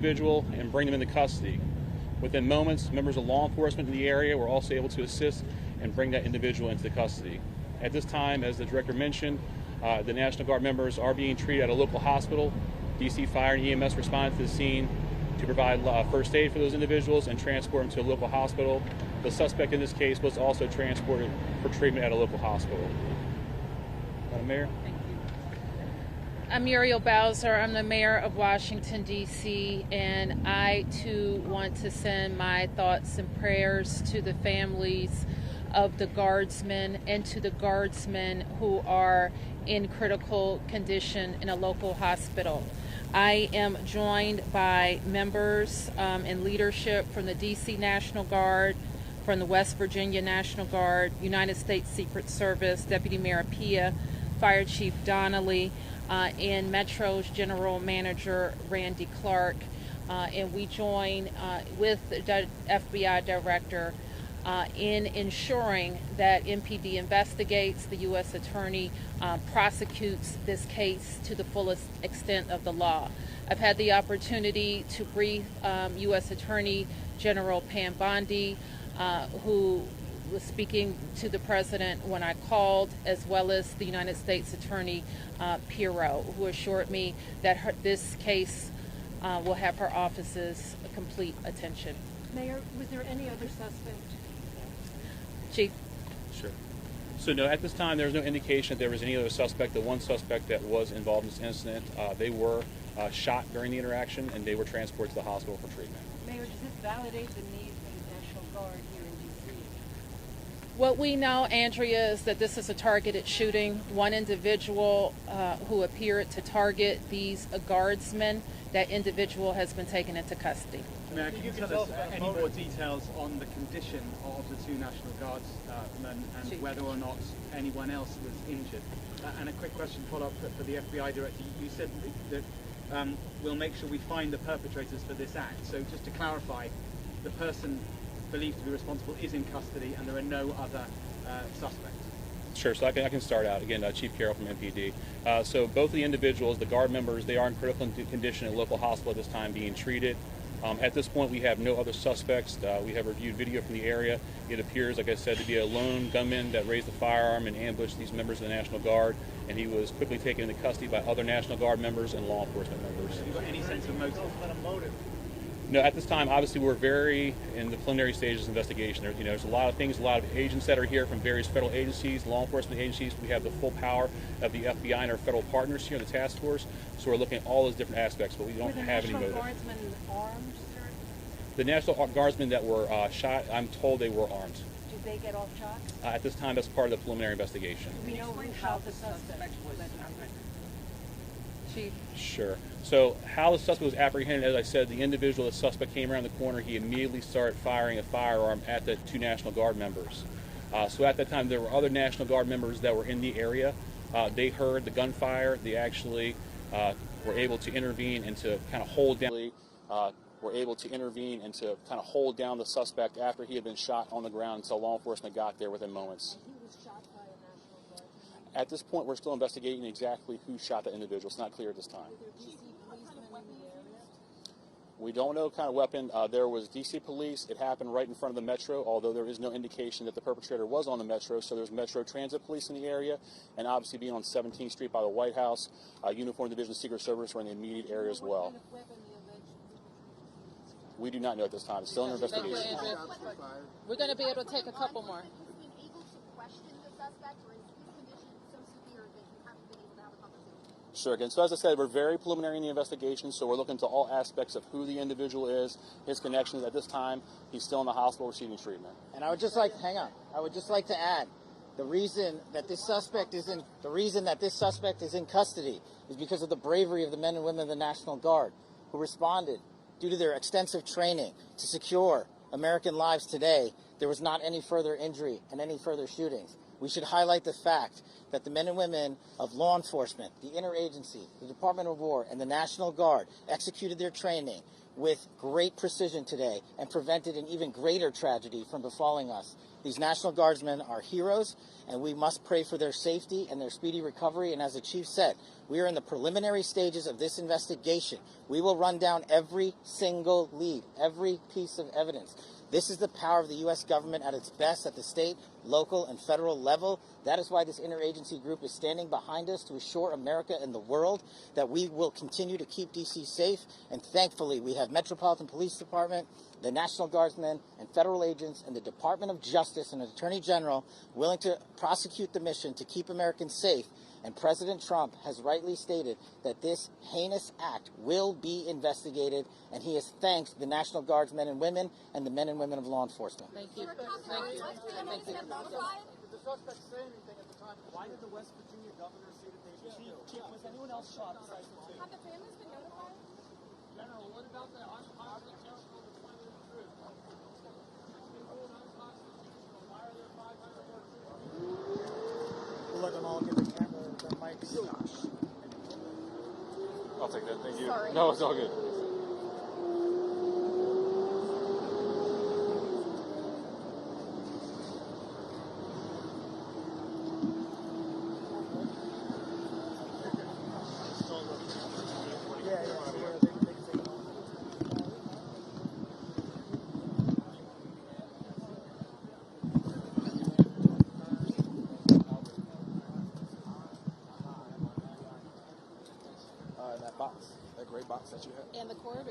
individual and bring them into custody. Within moments, members of law enforcement in the area were also able to assist and bring that individual into custody. At this time, as the director mentioned, the National Guard members are being treated at a local hospital. DC Fire and EMS responded to the scene to provide first aid for those individuals and transport them to a local hospital. The suspect in this case was also transported for treatment at a local hospital. Madam Mayor? Thank you. I'm Muriel Bowser. I'm the mayor of Washington, D.C., and I, too, want to send my thoughts and prayers to the families of the guardsmen and to the guardsmen who are in critical condition in a local hospital. I am joined by members and leadership from the D.C. National Guard, from the West Virginia National Guard, United States Secret Service, Deputy Mayor Pia, Fire Chief Donnelly, and Metro's General Manager Randy Clark. And we join with the FBI Director in ensuring that MPD investigates, the U.S. Attorney prosecutes this case to the fullest extent of the law. I've had the opportunity to brief U.S. Attorney General Pam Bondi, who was speaking to the President when I called, as well as the United States Attorney Pirro, who assured me that this case will have her office's complete attention. Mayor, was there any other suspect? Chief? Sure. So no, at this time there's no indication that there was any other suspect. The one suspect that was involved in this incident, they were shot during the interaction and they were transported to the hospital for treatment. Mayor, does this validate the need for the National Guard here in D.C.? What we know, Andrea, is that this is a targeted shooting. One individual who appeared to target these guardsmen, that individual has been taken into custody. Mayor, can you tell us any more details on the condition of the two National Guardsmen and whether or not anyone else was injured? And a quick question follow-up for the FBI Director. You said that we'll make sure we find the perpetrators for this act. So just to clarify, the person believed to be responsible is in custody and there are no other suspects? Sure, so I can start out. Again, Chief Carroll from MPD. So both of the individuals, the Guard members, they are in critical condition at a local hospital at this time being treated. At this point, we have no other suspects. We have reviewed video from the area. It appears, like I said, to be a lone gunman that raised a firearm and ambushed these members of the National Guard, and he was quickly taken into custody by other National Guard members and law enforcement members. Have you got any sense of motive? No, at this time, obviously, we're very in the preliminary stages of investigation. There's a lot of things, a lot of agents that are here from various federal agencies, law enforcement agencies. We have the full power of the FBI and our federal partners here in the task force. So we're looking at all those different aspects, but we don't have any motive. Were the National Guardsmen armed, sir? The National Guardsmen that were shot, I'm told they were armed. Did they get off shots? At this time, that's part of the preliminary investigation. Do we know who shot the suspect? Chief? Sure. So how the suspect was apprehended, as I said, the individual, the suspect came around the corner. He immediately started firing a firearm at the two National Guard members. So at that time, there were other National Guard members that were in the area. They heard the gunfire. They actually were able to intervene and to kind of hold down. The suspect after he had been shot on the ground until law enforcement got there within moments. He was shot by a National Guardsman. At this point, we're still investigating exactly who shot the individual. It's not clear at this time. Were there DC policemen in the area? We don't know what kind of weapon. There was DC police. It happened right in front of the Metro, although there is no indication that the perpetrator was on the Metro. So there's Metro Transit Police in the area, and obviously being on 17th Street by the White House, Uniformed Division of Secret Service were in the immediate area as well. What kind of weapon the alleged perpetrator used? We do not know at this time. It's still under investigation. We're going to be able to take a couple more. Has he been able to question the suspect, or is his condition so severe that you haven't been able to have a conversation? Sure. Again, so as I said, we're very preliminary in the investigation, so we're looking to all aspects of who the individual is, his connections. At this time, he's still in the hospital receiving treatment. And I would just like to add, the reason that this suspect is in custody is because of the bravery of the men and women of the National Guard who responded due to their extensive training to secure American lives today. There was not any further injury and any further shootings. we should highlight the fact that the men and women of law enforcement, the interagency, the Department of War, and the National Guard executed their training with great precision today and prevented an even greater tragedy from befalling us. These National Guardsmen are heroes, and we must pray for their safety and their speedy recovery. And as the Chief said, we are in the preliminary stages of this investigation. We will run down every single lead, every piece of evidence. This is the power of the U.S. government at its best at the state, local, and federal level. That is why this interagency group is standing behind us to assure America and the world that we will continue to keep D.C. safe. And thankfully, we have Metropolitan Police Department, the National Guardsmen, and federal agents, and the Department of Justice and the Attorney General willing to prosecute the mission to keep Americans safe. And President Trump has rightly stated that this heinous act will be investigated, and he has thanked the National Guard's men and women and the men and women of law enforcement. Thank you. Thank you. Thank you. Did the suspect say anything at the time? Why did the West Virginia governor say that they were killed? Chief, was anyone else shot besides the two? Have the families been notified? General, what about the unconstitutional deployment of troops? It's been ruled unconstitutional. Why are there 500 more troops? We'll let them all get the camera and the mics. I'll take that. Thank you. Sorry. No, it's all good. That box, that gray box that you had. And the corridor.